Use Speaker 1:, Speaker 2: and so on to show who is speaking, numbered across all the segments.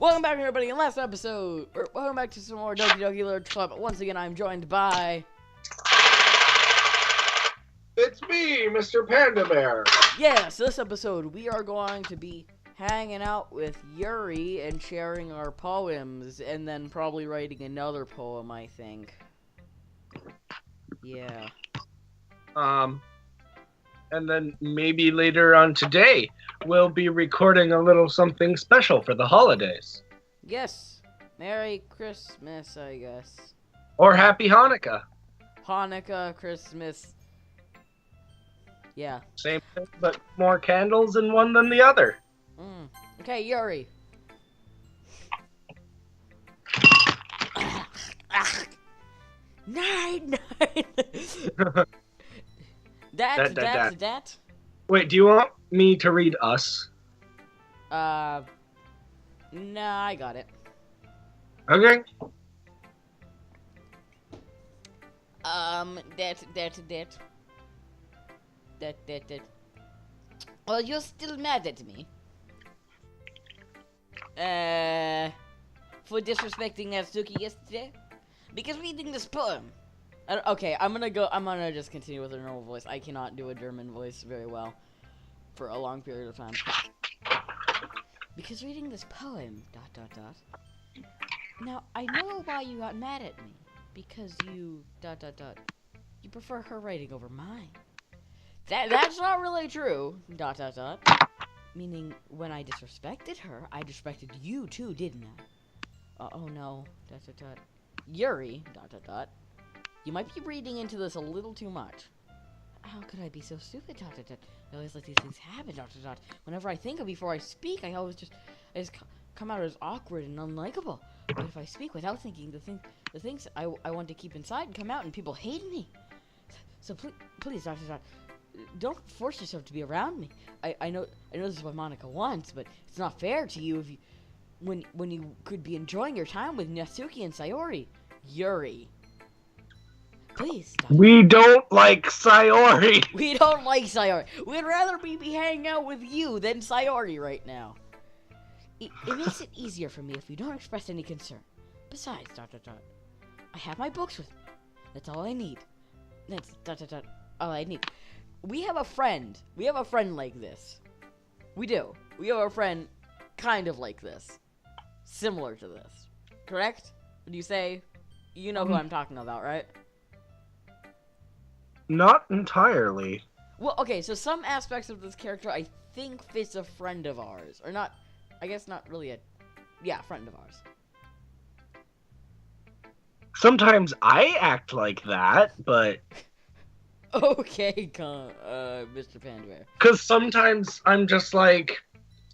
Speaker 1: Welcome back, everybody. In last episode, welcome back to some more Doki Literature Club. Once again, I'm joined by...
Speaker 2: It's me, Mr. Panda Bear.
Speaker 1: Yeah, so this episode, we are going to be hanging out with Yuri and sharing our poems, and then probably writing another poem, I think. Yeah.
Speaker 2: And then maybe later on today, we'll be recording a little something special for the holidays.
Speaker 1: Yes. Merry Christmas, I guess.
Speaker 2: Or Happy Hanukkah.
Speaker 1: Hanukkah, Christmas. Yeah.
Speaker 2: Same thing, but more candles in one than the other.
Speaker 1: Okay, Yuri. Nine. That.
Speaker 2: Wait, do you want me to read us?
Speaker 1: Nah, I got it.
Speaker 2: Okay.
Speaker 1: That. Well, you're still mad at me. For disrespecting Natsuki yesterday? Because reading this poem. Okay, I'm gonna just continue with a normal voice. I cannot do a German voice very well for a long period of time. Because reading this poem, ... Now, I know why you got mad at me. Because you, ... You prefer her writing over mine. That's not really true, ... Meaning, when I disrespected her, I disrespected you too, didn't I? Oh no, ... Yuri, ... You might be reading into this a little too much. How could I be so stupid, ... I always let these things happen, ... Whenever I think of before I speak, I just come out as awkward and unlikable. But if I speak without thinking, the things I want to keep inside come out and people hate me. So please, ... Don't force yourself to be around me. I know this is what Monica wants, but it's not fair to you if you when you could be enjoying your time with Natsuki and Sayori. Yuri. Please stop.
Speaker 2: We don't like Sayori.
Speaker 1: We don't like Sayori. We'd rather be hanging out with you than Sayori right now. It makes it easier for me if you don't express any concern. Besides, ... I have my books with me. That's all I need. That's ... all I need. We have a friend. We have a friend like this. We do. We have a friend kind of like this. Similar to this. Correct? Would you say? You know who I'm talking about, right?
Speaker 2: Not entirely.
Speaker 1: Well, okay, so some aspects of this character I think fits a friend of ours. Or not, I guess not really a, yeah, friend of ours.
Speaker 2: Sometimes I act like that, but...
Speaker 1: Okay, Mr. Pandabear.
Speaker 2: Because sometimes I'm just like,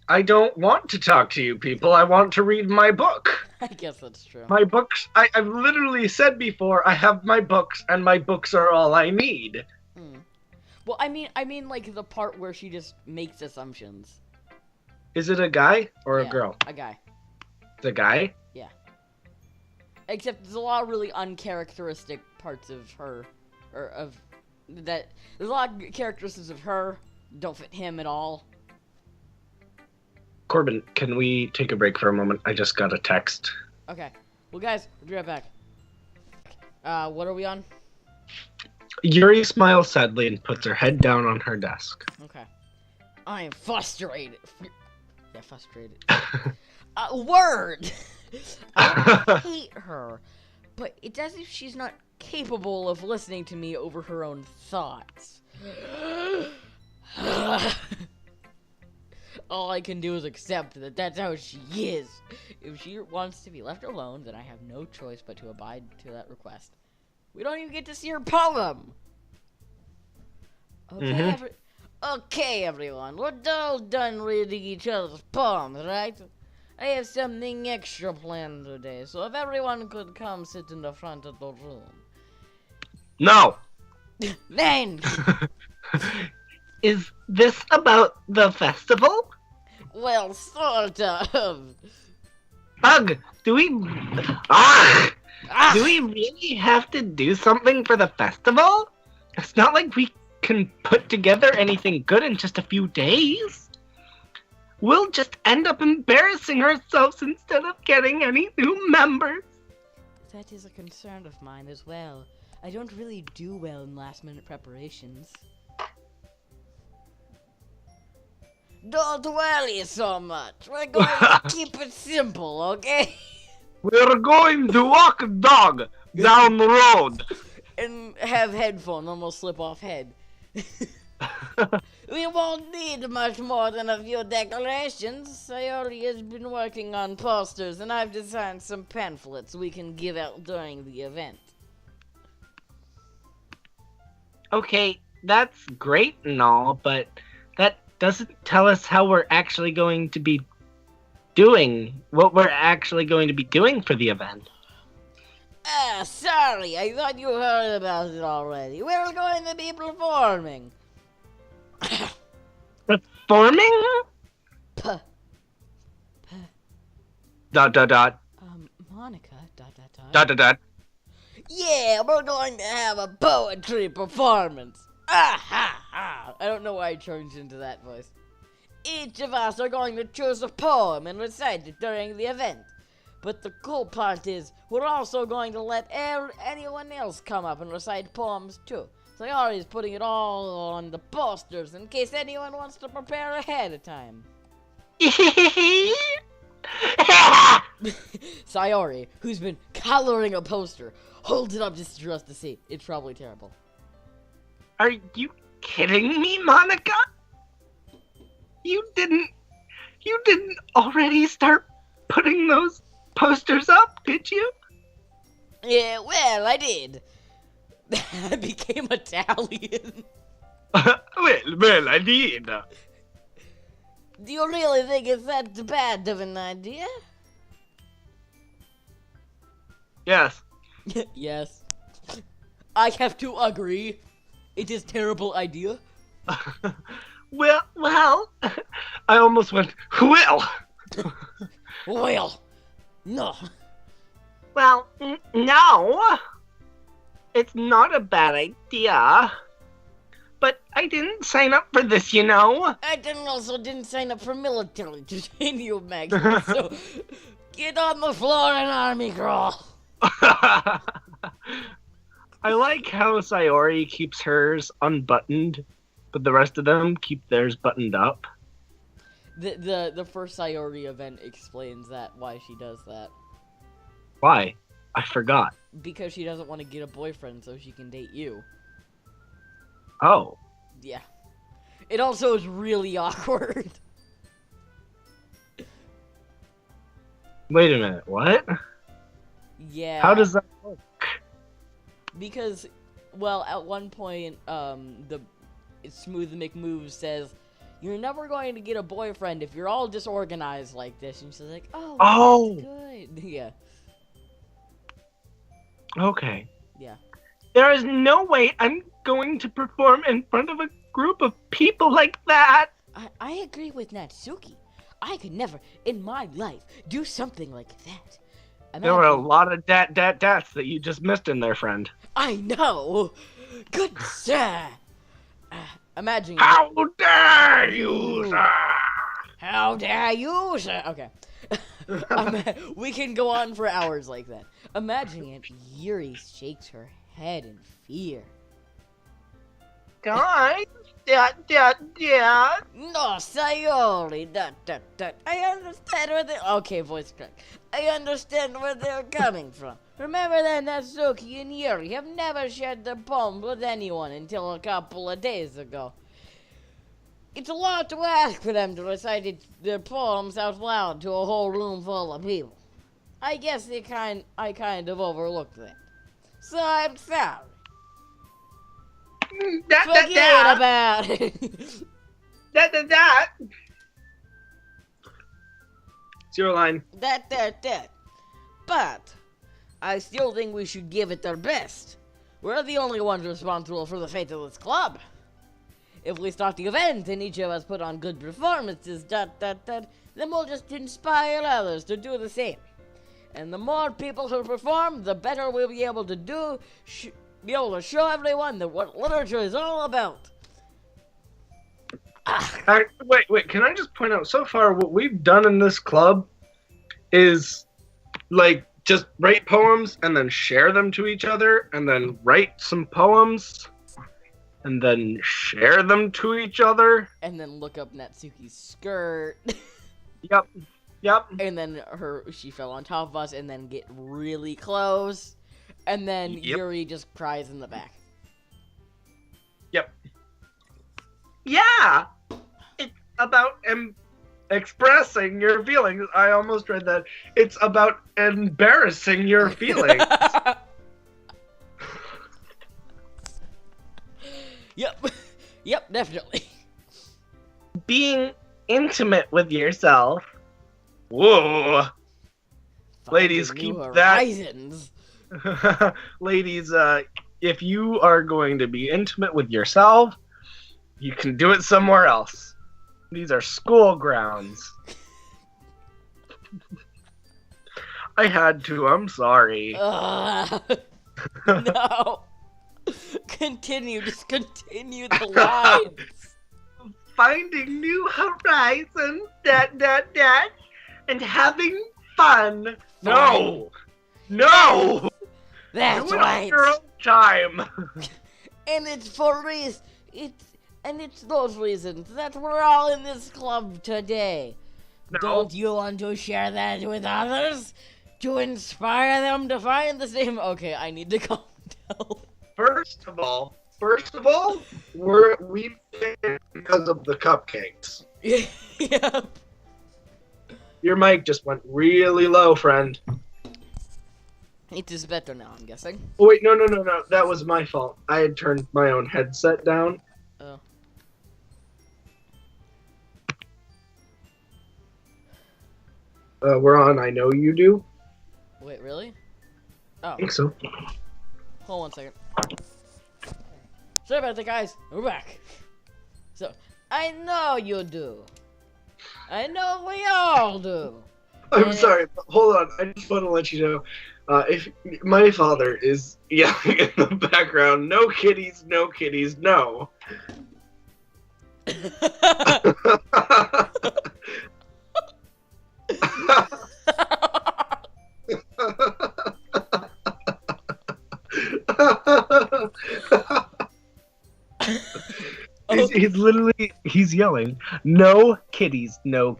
Speaker 2: I don't want to talk to you people, I want to read my book.
Speaker 1: I guess that's true.
Speaker 2: My books, I've literally said before, I have my books, and my books are all I need.
Speaker 1: Well, I mean, like, the part where she just makes assumptions.
Speaker 2: Is it a guy or a girl?
Speaker 1: A guy.
Speaker 2: It's a guy?
Speaker 1: Yeah. Except there's a lot of really uncharacteristic parts of her, or of, that, there's a lot of characteristics of her don't fit him at all.
Speaker 2: Corbin, can we take a break for a moment? I just got a text.
Speaker 1: Okay. Well, guys, we'll be right back. What are we on?
Speaker 2: Yuri smiles sadly and puts her head down on her desk.
Speaker 1: Okay. I am frustrated. Yeah, frustrated. Word! I hate her, but it's as if she's not capable of listening to me over her own thoughts. All I can do is accept that that's how she is. If she wants to be left alone, then I have no choice but to abide to that request. We don't even get to see her poem! Okay, okay, everyone. We're all done reading each other's poems, right? I have something extra planned today, so if everyone could come sit in the front of the room.
Speaker 2: No!
Speaker 1: Then!
Speaker 2: Is this about the festival?
Speaker 1: Well, sort of.
Speaker 2: Ugh, do we really have to do something for the festival? It's not like we can put together anything good in just a few days. we'll just end up embarrassing ourselves instead of getting any new members.
Speaker 1: That is a concern of mine as well. I don't really do well in last-minute preparations. Don't worry so much. We're going to keep it simple, okay?
Speaker 2: We're going to walk a dog down the road.
Speaker 1: And have headphones almost slip off head. We won't need much more than a few decorations. Sayori has been working on posters, and I've designed some pamphlets we can give out during the event.
Speaker 2: Okay, that's great and all, but that doesn't tell us how we're actually going to be doing, what we're actually going to be doing for the event.
Speaker 1: Ah, sorry, I thought you heard about it already. We're going to be performing.
Speaker 2: Performing?
Speaker 1: Puh.
Speaker 2: Dot dot dot.
Speaker 1: Monica, dot dot dot.
Speaker 2: Dot dot dot.
Speaker 1: Yeah, we're going to have a poetry performance. Ah ha ha. I don't know why I changed into that voice. Each of us are going to choose a poem and recite it during the event. But the cool part is, we're also going to let anyone else come up and recite poems too. Sayori's putting it all on the posters in case anyone wants to prepare ahead of time. Sayori, who's been coloring a poster, holds it up just for us to see. It's probably terrible.
Speaker 2: Are you kidding me, Monica? You didn't already start putting those posters up, did you?
Speaker 1: Yeah, well, I did. I became Italian.
Speaker 2: well, I did.
Speaker 1: Do you really think it's that bad of an idea?
Speaker 2: Yes.
Speaker 1: Yes. I have to agree. It is a terrible idea.
Speaker 2: well, I almost went, well.
Speaker 1: Well, no.
Speaker 2: Well, no. It's not a bad idea. But I didn't sign up for this, you know.
Speaker 1: I didn't sign up for military to train you, Magnus, so get on the floor and army crawl.
Speaker 2: I like how Sayori keeps hers unbuttoned, but the rest of them keep theirs buttoned up.
Speaker 1: The first Sayori event explains that, why she does that.
Speaker 2: Why? I forgot.
Speaker 1: Because she doesn't want to get a boyfriend so she can date you.
Speaker 2: Oh.
Speaker 1: Yeah. It also is really awkward.
Speaker 2: Wait a minute, what?
Speaker 1: Yeah.
Speaker 2: How does that work?
Speaker 1: Because, well, at one point, the Smooth McMove says, "You're never going to get a boyfriend if you're all disorganized like this." And she's like, "Oh, that's good." Yeah.
Speaker 2: Okay.
Speaker 1: Yeah.
Speaker 2: There is no way I'm going to perform in front of a group of people like that.
Speaker 1: I agree with Natsuki. I could never, in my life, do something like that.
Speaker 2: There were a lot of dats that you just missed in there, friend.
Speaker 1: I know. Good sir. Imagine.
Speaker 2: How dare you, sir?
Speaker 1: How dare you, sir? Okay. We can go on for hours like that. Imagining it, Yuri shakes her head in fear.
Speaker 2: Guys,
Speaker 1: No, Sayori, I understand where they... Okay, voice crack. I understand where they're coming from. Remember that Natsuki and Yuri have never shared their poems with anyone until a couple of days ago. It's a lot to ask for them to recite their poems out loud to a whole room full of people. I guess I kind of overlooked that. So I'm sorry. Forget about it.
Speaker 2: Zero line.
Speaker 1: But I still think we should give it our best. We're the only ones responsible for the fate of this club. If we start the event and each of us put on good performances, then we'll just inspire others to do the same. And the more people who perform, the better we'll be able to be able to show everyone that what literature is all about. Ah,
Speaker 2: Wait. Can I just point out? So far, what we've done in this club is like just write poems and then share them to each other, and then write some poems and then share them to each other.
Speaker 1: and then look up Natsuki's skirt.
Speaker 2: Yep.
Speaker 1: And then she fell on top of us, and then get really close, and then
Speaker 2: Yep.
Speaker 1: Yuri just cries in the back.
Speaker 2: Yep. Yeah. It's about expressing your feelings. I almost read that. It's about embarrassing your feelings.
Speaker 1: Yep, definitely.
Speaker 2: Being intimate with yourself. Whoa. Ladies,
Speaker 1: Finding
Speaker 2: keep
Speaker 1: new
Speaker 2: that-
Speaker 1: horizons.
Speaker 2: Ladies, if you are going to be intimate with yourself, you can do it somewhere else. These are school grounds. I had to, I'm sorry.
Speaker 1: No. Just continue the lines.
Speaker 2: Finding new horizons, and having fun. No!
Speaker 1: That's
Speaker 2: Do it
Speaker 1: right.
Speaker 2: on your own time.
Speaker 1: And it's for reasons. It's those reasons that we're all in this club today.
Speaker 2: No.
Speaker 1: Don't you want to share that with others? To inspire them to find the same. Okay, I need to calm down.
Speaker 2: First of all, we picked because of the cupcakes.
Speaker 1: Yep.
Speaker 2: Your mic just went really low, friend.
Speaker 1: It is better now, I'm guessing.
Speaker 2: Oh wait, no. That was my fault. I had turned my own headset down.
Speaker 1: Oh.
Speaker 2: We're on I Know You Do.
Speaker 1: Wait, really? Oh,
Speaker 2: I think so.
Speaker 1: hold on 1 second. Sorry about that, guys. We're back. So, I know you do. I know we all do.
Speaker 2: I'm sorry, but hold on. I just want to let you know, if my father is yelling in the background, no kitties, no. He's literally yelling, no kitties, no,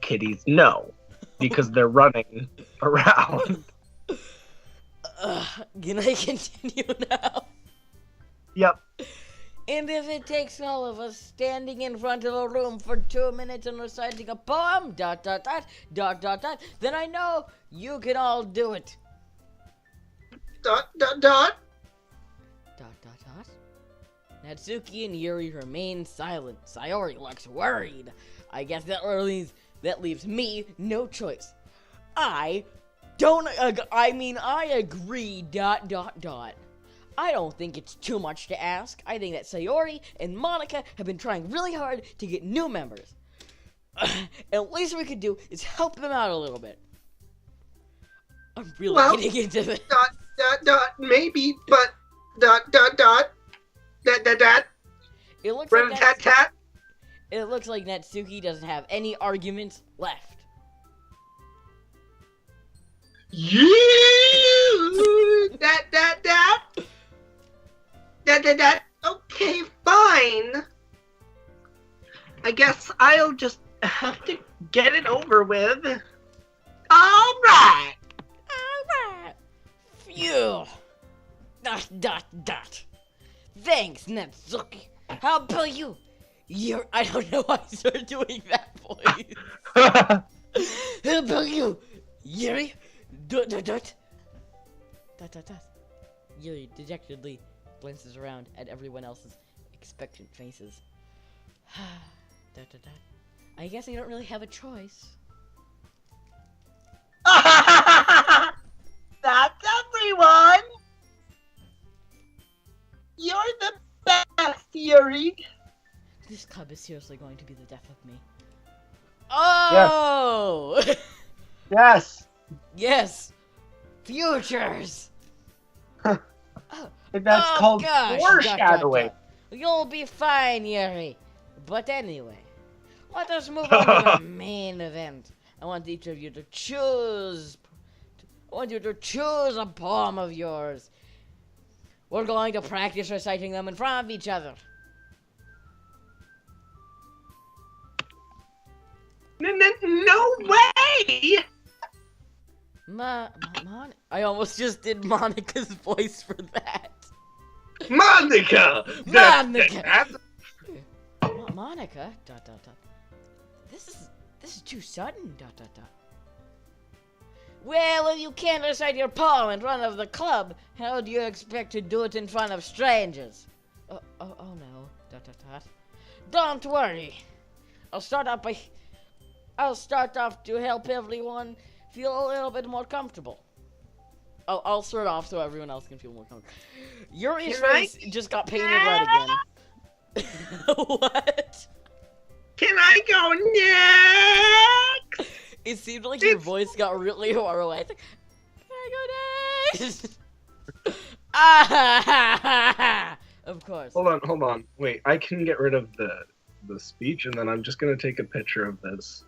Speaker 2: because they're running around.
Speaker 1: Can I continue now?
Speaker 2: Yep.
Speaker 1: And if it takes all of us standing in front of a room for 2 minutes and reciting a poem, ... then I know you can all do it. ... Natsuki and Yuri remain silent. Sayori looks worried. I guess that leaves me no choice. I agree, ... I don't think it's too much to ask. I think that Sayori and Monica have been trying really hard to get new members. And the least we could do is help them out a little bit. I'm really getting into this. ...
Speaker 2: maybe, but ...
Speaker 1: It looks like it looks like Natsuki doesn't have any arguments left.
Speaker 2: You okay, fine. I guess I'll just have to get it over with. Alright.
Speaker 1: Phew. ... Thanks, Natsuki. How about you? I don't know why I started doing that voice. How about you? Yuri? ... Yuri dejectedly glances around at everyone else's expectant faces. I guess I don't really have a choice.
Speaker 2: That's everyone. You're the best, Yuri.
Speaker 1: This club is seriously going to be the death of me. Oh!
Speaker 2: Yes.
Speaker 1: Yes! Futures!
Speaker 2: That's called
Speaker 1: gosh, ...
Speaker 2: foreshadowing.
Speaker 1: You'll be fine, Yuri. But anyway, Let us move on to the main event. I want each of you to choose. I want you to choose a poem of yours. We're going to practice reciting them in front of each other.
Speaker 2: No way!
Speaker 1: I almost just did Monica's voice for that.
Speaker 2: Monica!
Speaker 1: Monica! Monica? ... This is too sudden. ... Well, if you can't recite your poem in front of the club, how do you expect to do it in front of strangers? Oh no. ... Don't worry. I'll start off to help everyone feel a little bit more comfortable. I'll start off so everyone else can feel more comfortable. Yuri's face just got painted red again. What?
Speaker 2: Can I go next?
Speaker 1: It seemed like your voice got really far away. Can I go next? Of course.
Speaker 3: Hold on. Wait, I can get rid of the speech, and then I'm just gonna take a picture of this.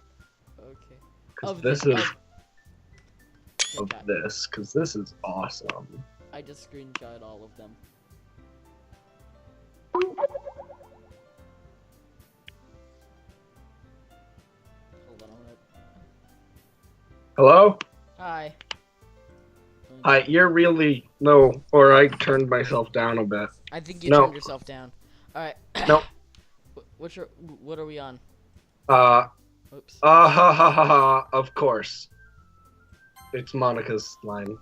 Speaker 1: Okay.
Speaker 3: Because this is awesome.
Speaker 1: I just screenshot all of them. Hold on.
Speaker 3: Hello?
Speaker 1: Hi.
Speaker 3: Hi, you're really low, or I turned myself down a bit.
Speaker 1: I think you turned yourself down. Alright.
Speaker 3: Nope.
Speaker 1: What are we on? Oops.
Speaker 3: Of course. It's Monica's line.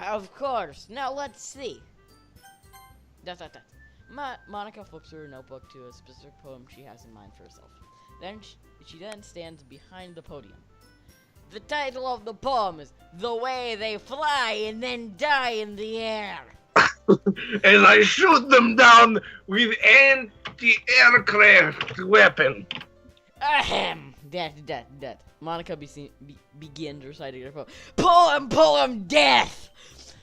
Speaker 1: Of course. Now let's see. Monica flips her notebook to a specific poem she has in mind for herself. Then she stands behind the podium. The title of the poem is "The Way They Fly and Then Die in the Air."
Speaker 3: As I shoot them down with anti-aircraft weapon.
Speaker 1: Ahem. That. Monica begins reciting her poem. Poem, death!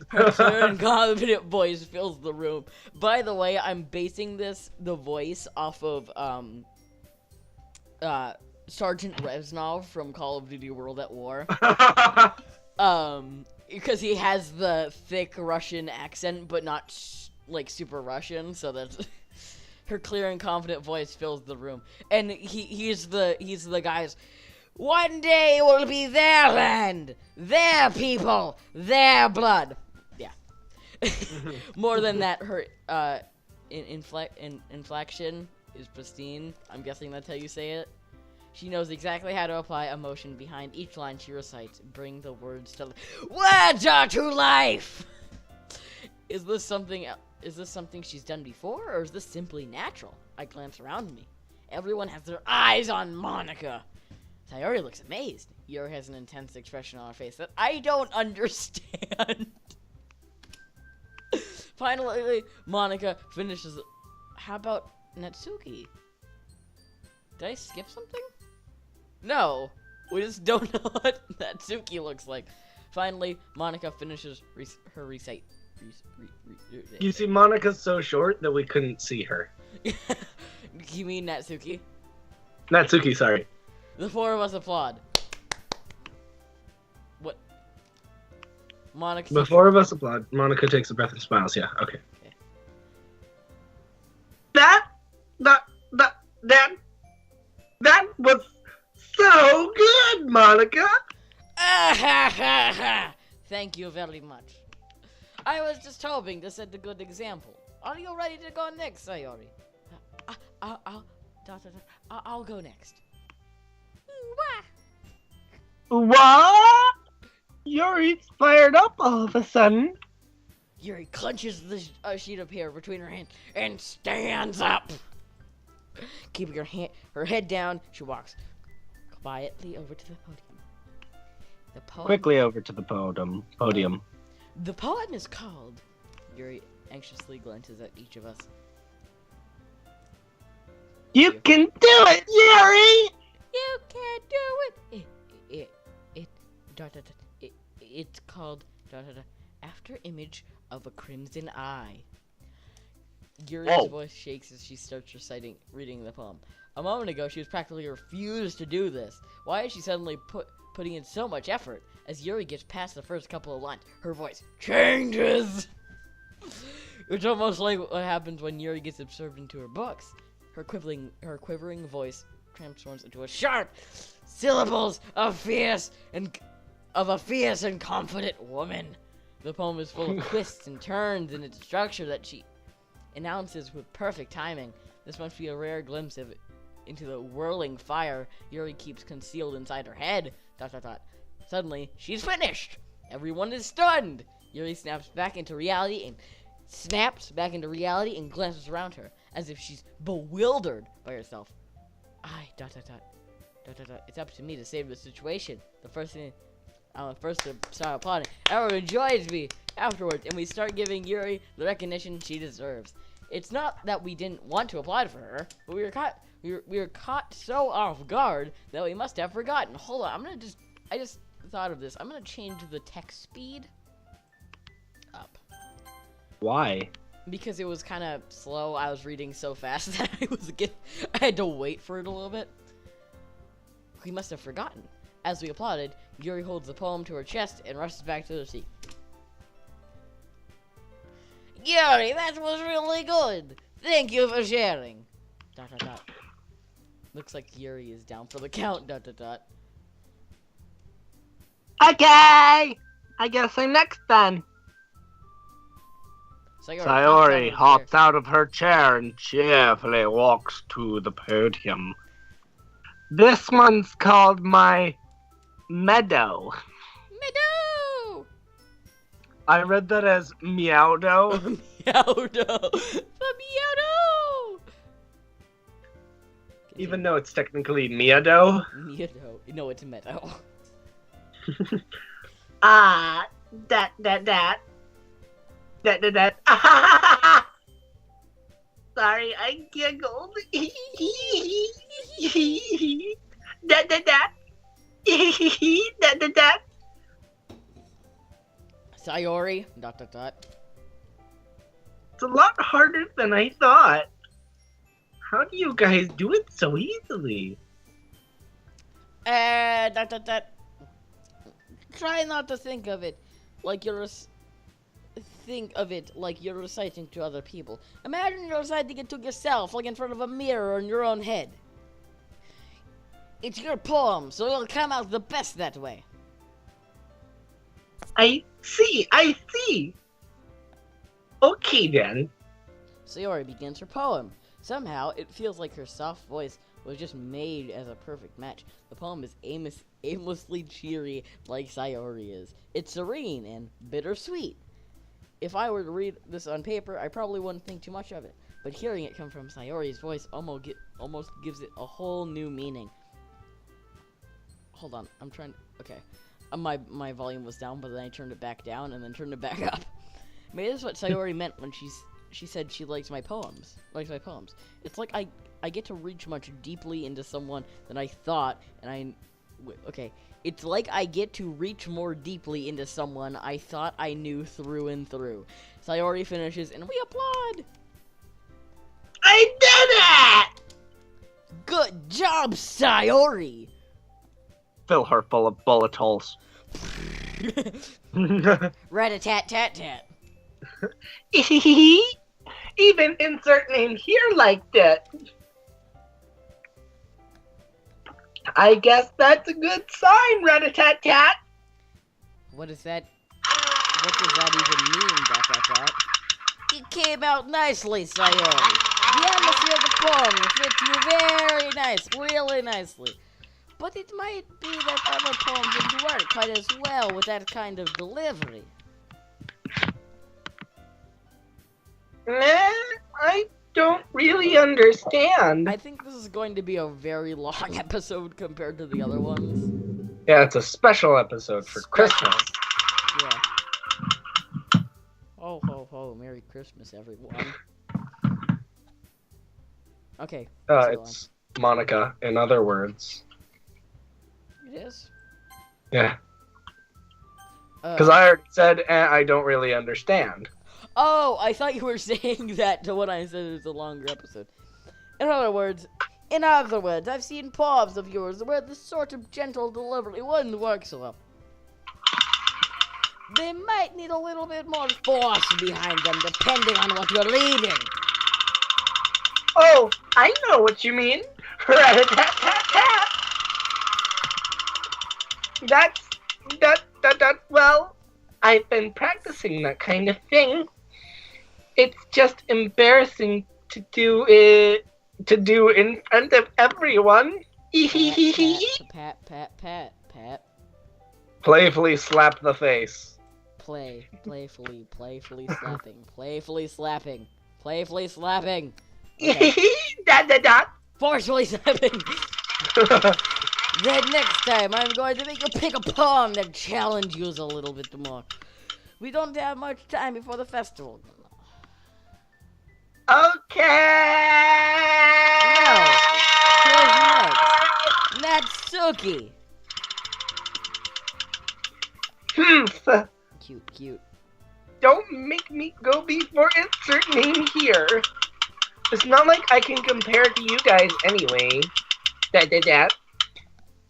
Speaker 1: Her clear and confident voice fills the room. By the way, I'm basing the voice off of, Sergeant Reznov from Call of Duty World at War. Because he has the thick Russian accent, but not, super Russian, so that's... Her clear and confident voice fills the room. And he's the guy's... One day it will be their land, their people, their blood. Yeah. More than that, her inflection is pristine. I'm guessing that's how you say it. She knows exactly how to apply emotion behind each line she recites. Bring the words to life. Is this something she's done before, or is this simply natural? I glance around me. Everyone has their eyes on Monica. Sayori looks amazed. Yuri has an intense expression on her face that I don't understand. Finally, Monica finishes. How about Natsuki? Did I skip something? No. We just don't know what Natsuki looks like. Finally, Monica finishes her recite.
Speaker 3: You see, Monica's so short that we couldn't see her.
Speaker 1: You mean Natsuki?
Speaker 3: Natsuki, sorry.
Speaker 1: The four of us applaud. What? Monica.
Speaker 3: The four of us applaud. Monica takes a breath and smiles. Yeah, okay. That was so good, Monica.
Speaker 1: Thank you very much. I was just hoping to set a good example. Are you ready to go next, Sayori? I'll go next.
Speaker 2: What? Yuri's fired up all of a sudden.
Speaker 1: Yuri clenches the sheet of hair between her hands and stands up. Keeping her head down, she walks quietly over to the podium.
Speaker 2: Quickly over to the podium.
Speaker 1: The poem is called... Yuri anxiously glances at each of us.
Speaker 2: You can do it, Yuri!
Speaker 1: You can do it! It's called... After image of a crimson eye. Yuri's
Speaker 2: Whoa.
Speaker 1: voice shakes as she starts reading the poem. A moment ago, she was practically refused to do this. Why is she suddenly putting in so much effort? As Yuri gets past the first couple of lines, her voice changes! It's almost like what happens when Yuri gets absorbed into her books. Her quivering voice transforms into a sharp syllables of a fierce and confident woman. The poem is full of twists and turns in its structure that she announces with perfect timing. This must be a rare glimpse into the whirling fire Yuri keeps concealed inside her head. ... Suddenly, she's finished. Everyone is stunned. Yuri snaps back into reality and glances around her as if she's bewildered by herself. It's up to me to save the situation. I'm the first to start applauding. Everyone joins me afterwards, and we start giving Yuri the recognition she deserves. It's not that we didn't want to applaud for her, but we were caught so off guard that we must have forgotten. Hold on, I just thought of this. I'm gonna change the text speed up.
Speaker 2: Why?
Speaker 1: Because it was kind of slow. I was reading so fast that I had to wait for it a little bit. We must have forgotten. As we applauded, Yuri holds the poem to her chest and rushes back to her seat. Yuri, that was really good. Thank you for sharing. ... Looks like Yuri is down for the count. ...
Speaker 2: Okay! I guess I'm next then. Sayori hops out of her chair and cheerfully walks to the podium. This one's called my meadow.
Speaker 1: Meadow!
Speaker 2: I read that as meowdo.
Speaker 1: Meowdo! The meowdo!
Speaker 3: Even though it's technically meadow.
Speaker 1: Meadow. No, it's meadow.
Speaker 2: That. Sorry, I giggled. that.
Speaker 1: Sayori. ...
Speaker 2: It's a lot harder than I thought. How do you guys do it so easily?
Speaker 1: Try not to think of it like you're reciting to other people. Imagine you're reciting it to yourself, like in front of a mirror in your own head. It's your poem, so it'll come out the best that way.
Speaker 2: I see. Okay then.
Speaker 1: Sayori begins her poem. Somehow, it feels like her soft voice was just made as a perfect match. The poem is aimlessly cheery like Sayori is. It's serene and bittersweet. If I were to read this on paper, I probably wouldn't think too much of it. But hearing it come from Sayori's voice almost gives it a whole new meaning. Hold on, I'm trying to... Okay. My volume was down, but then I turned it back down and then turned it back up. Maybe that's what Sayori meant when she said she likes my poems. It's like I get to reach much deeply into someone than I thought, and okay. It's like I get to reach more deeply into someone I thought I knew through and through. Sayori finishes, and we applaud!
Speaker 2: I did it!
Speaker 1: Good job, Sayori!
Speaker 2: Fill her full of bullet holes.
Speaker 1: Rat-a-tat-tat-tat.
Speaker 2: Even insert name here like that. I guess that's a good sign, rat-a-tat-tat.
Speaker 1: What is that? What does that even mean, ... It came out nicely, Sayori. The atmosphere of the poem fits you very nice, really nicely. But it might be that other poems didn't work quite as well with that kind of delivery.
Speaker 2: I don't really understand.
Speaker 1: I think this is going to be a very long episode compared to the other ones.
Speaker 3: Yeah, it's a special episode for Christmas.
Speaker 1: Yeah. Ho, ho, ho. Merry Christmas, everyone. Okay.
Speaker 3: It's Monica, in other words.
Speaker 1: It is?
Speaker 3: Yeah. Because I already said, I don't really understand.
Speaker 1: Oh, I thought you were saying that to when I said it was a longer episode. In other words, I've seen poems of yours where this sort of gentle delivery wouldn't work so well. They might need a little bit more force behind them, depending on what you're reading.
Speaker 2: Oh, I know what you mean. Rat-a-tat-tat-tat. Well, I've been practicing that kind of thing. It's just embarrassing to do in front of everyone.
Speaker 1: Pat.
Speaker 3: Playfully slap the face.
Speaker 1: Playfully slapping.
Speaker 2: Dot.
Speaker 1: Forcefully slapping. Then next time, I'm going to make you pick a poem that challenges you a little bit more. We don't have much time before the festival.
Speaker 2: Okay.
Speaker 1: Now, who's next? Natsuki. Cute.
Speaker 2: Don't make me go before insert name here. It's not like I can compare to you guys anyway. That.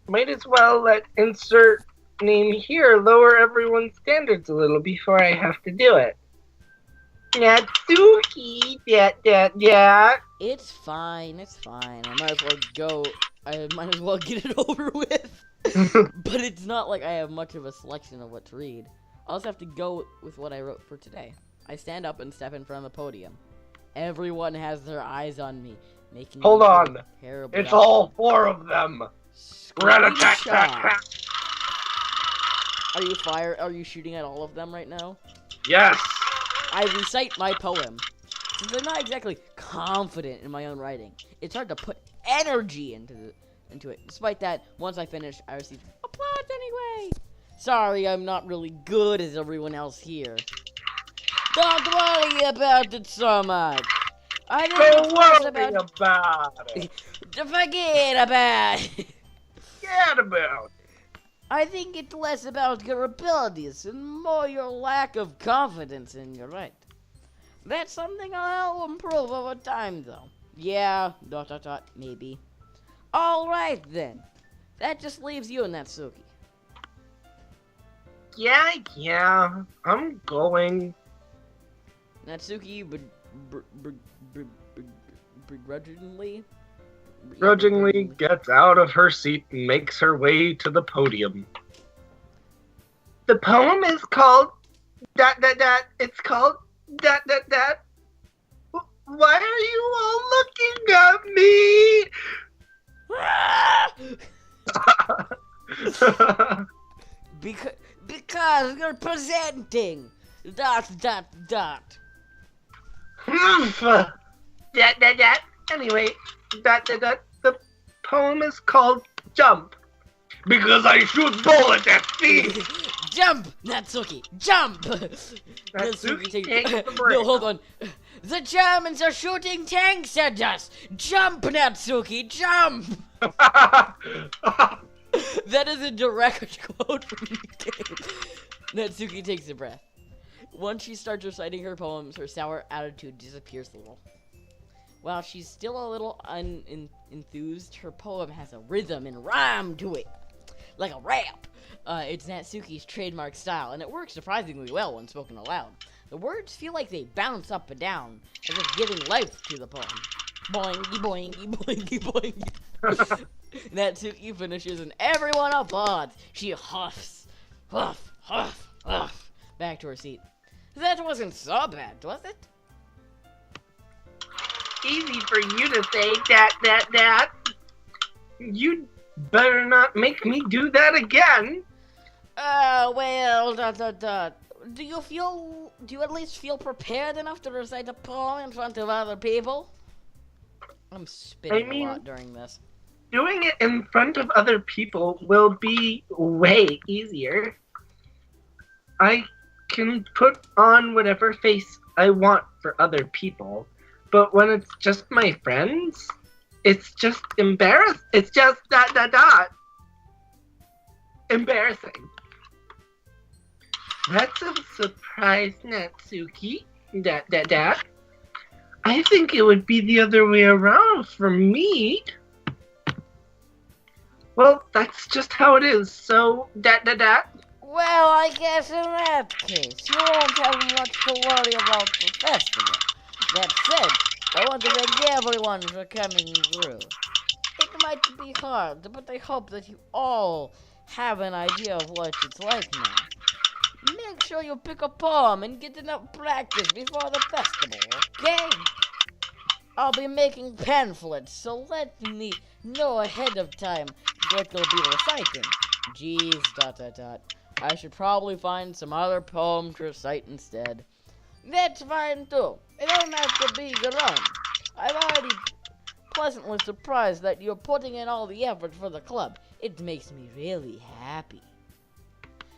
Speaker 2: Might as well let insert name here lower everyone's standards a little before I have to do it. Natsuki, that.
Speaker 1: It's fine. I might as well get it over with. But it's not like I have much of a selection of what to read. I'll just have to go with what I wrote for today. I stand up and step in front of the podium. Everyone has their eyes on me, making
Speaker 3: Hold
Speaker 1: me feel
Speaker 3: on.
Speaker 1: terrible.
Speaker 3: It's all 4 of them. Rat-a-tat-tat-tat.
Speaker 1: Are you shooting at all of them right now?
Speaker 3: Yes.
Speaker 1: I recite my poem. Since I'm not exactly confident in my own writing, it's hard to put energy into it. Despite that, once I finish, I receive applause anyway. Sorry, I'm not really good as everyone else here. Don't worry about it so much. I think
Speaker 3: Don't
Speaker 1: it's
Speaker 3: worry
Speaker 1: less
Speaker 3: about it.
Speaker 1: Forget about it.
Speaker 3: Forget about it.
Speaker 1: I think it's less about your abilities and more your lack of confidence in your right. That's something I'll improve over time, though. Yeah, ... maybe. Alright then. That just leaves you and Natsuki.
Speaker 2: Yeah. I'm going.
Speaker 1: Natsuki begrudgingly
Speaker 3: Gets out of her seat and makes her way to the podium.
Speaker 2: The poem is called It's called Why are you all looking at me?
Speaker 1: Because you're presenting ...
Speaker 2: Anyway, the poem is called Jump.
Speaker 3: Because I shoot bullets at thieves.
Speaker 1: Jump, Natsuki, jump!
Speaker 2: Natsuki takes the break.
Speaker 1: No, hold on. The Germans are shooting tanks at us. Jump, Natsuki, jump! That is a direct quote from the game. Natsuki takes a breath. Once she starts reciting her poems, her sour attitude disappears a little. While she's still a little enthused, her poem has a rhythm and rhyme to it. Like a rap. It's Natsuki's trademark style, and it works surprisingly well when spoken aloud. The words feel like they bounce up and down, as if giving life to the poem. Boingy, boingy, boingy, boingy. Natsuki finishes and everyone applauds. She huffs. Huff, huff, huff. Back to her seat. That wasn't so bad, was it?
Speaker 2: Easy for you to say that. You better not make me do that again.
Speaker 1: Well, ... Do you at least feel prepared enough to recite a poem in front of other people? I'm spitting a lot during this.
Speaker 2: Doing it in front of other people will be way easier. I can put on whatever face I want for other people, but when it's just my friends, it's just embarrassing. It's just ... embarrassing. That's a surprise, Natsuki. That. I think it would be the other way around for me. Well, that's just how it is. So, that.
Speaker 1: Well, I guess in that case, you won't have much to worry about the festival. That said, I want to thank everyone for coming through. It might be hard, but I hope that you all have an idea of what it's like now. Make sure you pick a poem and get enough practice before the festival, okay? I'll be making pamphlets, so let me know ahead of time what you'll be reciting. Jeez, ... I should probably find some other poem to recite instead. That's fine too. It don't have to be your own. I'm already pleasantly surprised that you're putting in all the effort for the club. It makes me really happy.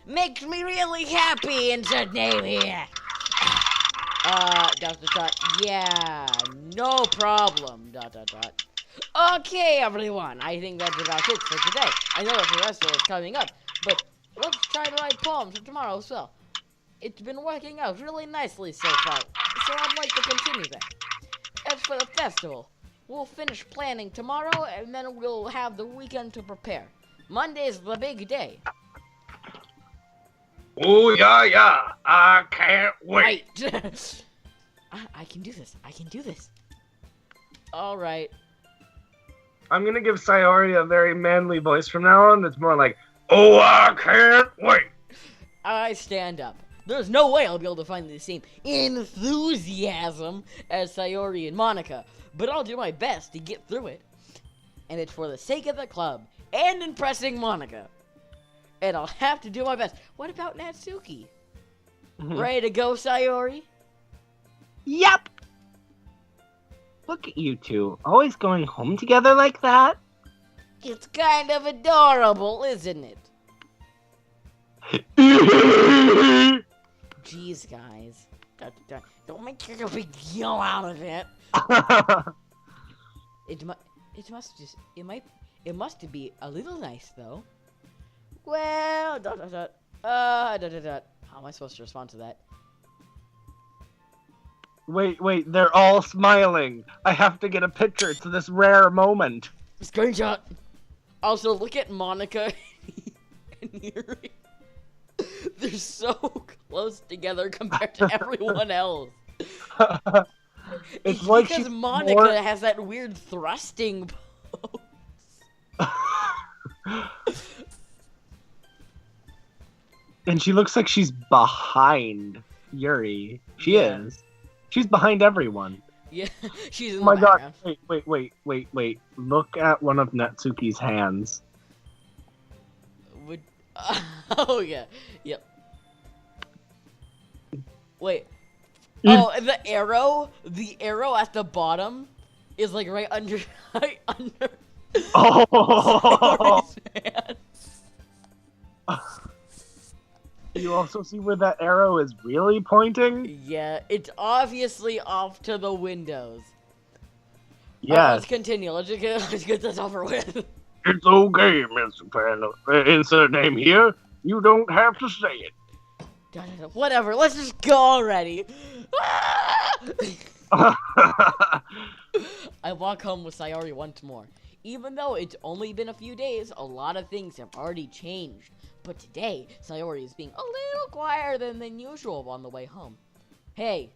Speaker 1: Makes me really happy, insert name here. ... Yeah, no problem, ... Okay, everyone, I think that's about it for today. I know that the festival is coming up, but let's try to write poems for tomorrow as well. It's been working out really nicely so far, so I'd like to continue that. As for the festival, we'll finish planning tomorrow, and then we'll have the weekend to prepare. Monday's the big day.
Speaker 2: Oh, yeah. I can't wait.
Speaker 1: Right. I can do this. All right.
Speaker 3: I'm gonna give Sayori a very manly voice from now on that's more like, oh, I can't wait.
Speaker 1: I stand up. There's no way I'll be able to find the same enthusiasm as Sayori and Monica, but I'll do my best to get through it. And it's for the sake of the club and impressing Monica. And I'll have to do my best. What about Natsuki? Ready to go, Sayori?
Speaker 2: Yep. Look at you two, always going home together like that.
Speaker 1: It's kind of adorable, isn't it? Jeez, guys. Don't make such a big deal out of it. It must be a little nice, though. Well, ... How am I supposed to respond to that?
Speaker 3: Wait, they're all smiling. I have to get a picture to this rare moment.
Speaker 1: Screenshot. Also, look at Monica and Yuri. They're so close together compared to everyone else.
Speaker 3: It's like
Speaker 1: because Monica has that weird thrusting pose.
Speaker 3: And she looks like she's behind Yuri. She
Speaker 1: Yeah.
Speaker 3: is. She's behind everyone.
Speaker 1: Yeah, she's in
Speaker 3: Oh
Speaker 1: the
Speaker 3: my god.
Speaker 1: background.
Speaker 3: Wait. Look at one of Natsuki's hands.
Speaker 1: Oh, yeah. Yep. Wait. Oh, the arrow at the bottom is like right under
Speaker 3: Oh!
Speaker 1: Sayori's hand.
Speaker 3: You also see where that arrow is really pointing?
Speaker 1: Yeah, it's obviously off to the windows.
Speaker 3: Yes.
Speaker 1: Let's continue. Let's get this over with.
Speaker 3: It's okay, Mr. Panda. Insert name here. You don't have to say it.
Speaker 1: Whatever, let's just go already. I walk home with Sayori once more. Even though it's only been a few days, a lot of things have already changed. But today, Sayori is being a little quieter than usual on the way home. Hey,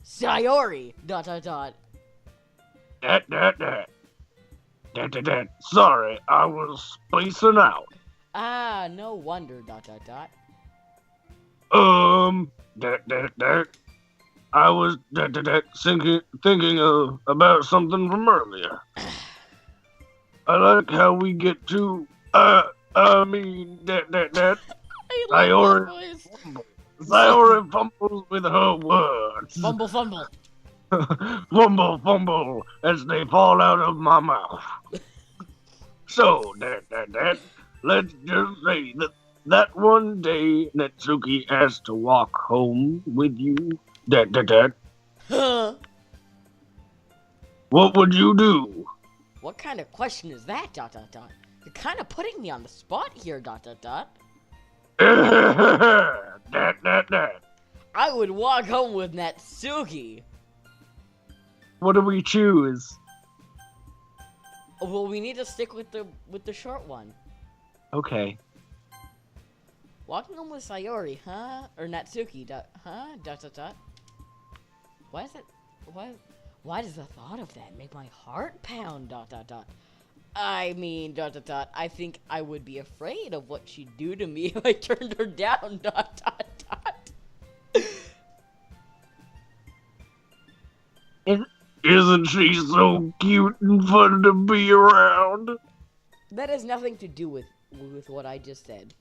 Speaker 1: Sayori! ...
Speaker 3: Sorry, I was spacing out.
Speaker 1: Ah, no wonder... ...
Speaker 3: I was thinking about something from earlier. I like how we get to Sayori Sayori fumbles with her words.
Speaker 1: Fumble.
Speaker 3: Fumble as they fall out of my mouth. So, let's just say that one day Natsuki has to walk home with you.
Speaker 1: Huh?
Speaker 3: What would you do?
Speaker 1: What kind of question is that, ... You're kind of putting me on the spot here, ... I I would walk home with Natsuki.
Speaker 2: What do we choose?
Speaker 1: Well, we need to stick with the short one.
Speaker 2: Okay.
Speaker 1: Walking home with Sayori, huh? Or Natsuki, huh? Dot dot dot. Why is it? Why does the thought of that make my heart pound? Dot dot dot. I mean, dot dot dot. I think I would be afraid of what she'd do to me if I turned her down. Dot dot dot.
Speaker 3: Isn't she so cute and fun to be around?
Speaker 1: That has nothing to do with what I just said.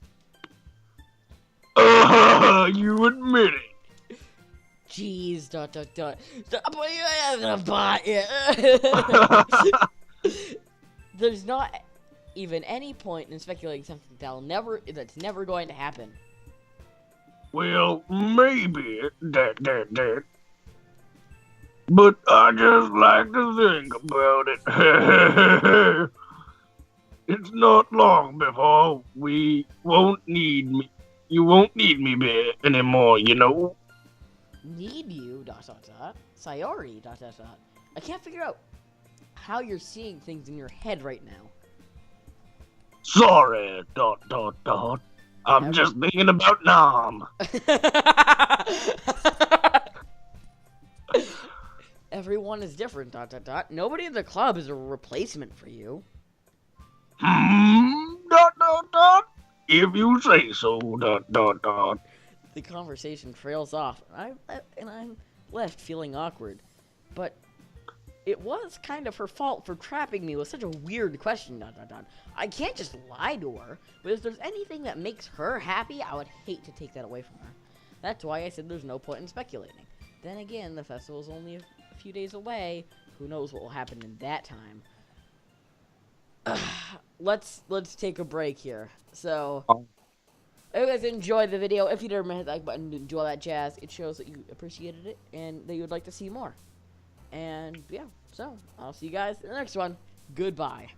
Speaker 3: You admit it.
Speaker 1: Jeez, dot dot dot. There's not even any point in speculating something that's never going to happen.
Speaker 3: Well, maybe that. But I just like to think about it. It's not long before we won't need me. You won't need me anymore, you know?
Speaker 1: Need you, dot dot dot. Sayori, dot dot dot. I can't figure out how you're seeing things in your head right now.
Speaker 3: Sorry, ... I'm just thinking about Nam.
Speaker 1: Everyone is different, dot dot dot. Nobody in the club is a replacement for you. ...
Speaker 3: If you say so, ...
Speaker 1: The conversation trails off, and I'm left feeling awkward. But it was kind of her fault for trapping me with such a weird question, ... I can't just lie to her, but if there's anything that makes her happy, I would hate to take that away from her. That's why I said there's no point in speculating. Then again, the festival's only a few days away. Who knows what will happen in that time? Let's take a break here. So, if you guys enjoyed the video, if you didn't hit the like button and do all that jazz, it shows that you appreciated it and that you would like to see more. And yeah, so I'll see you guys in the next one. Goodbye.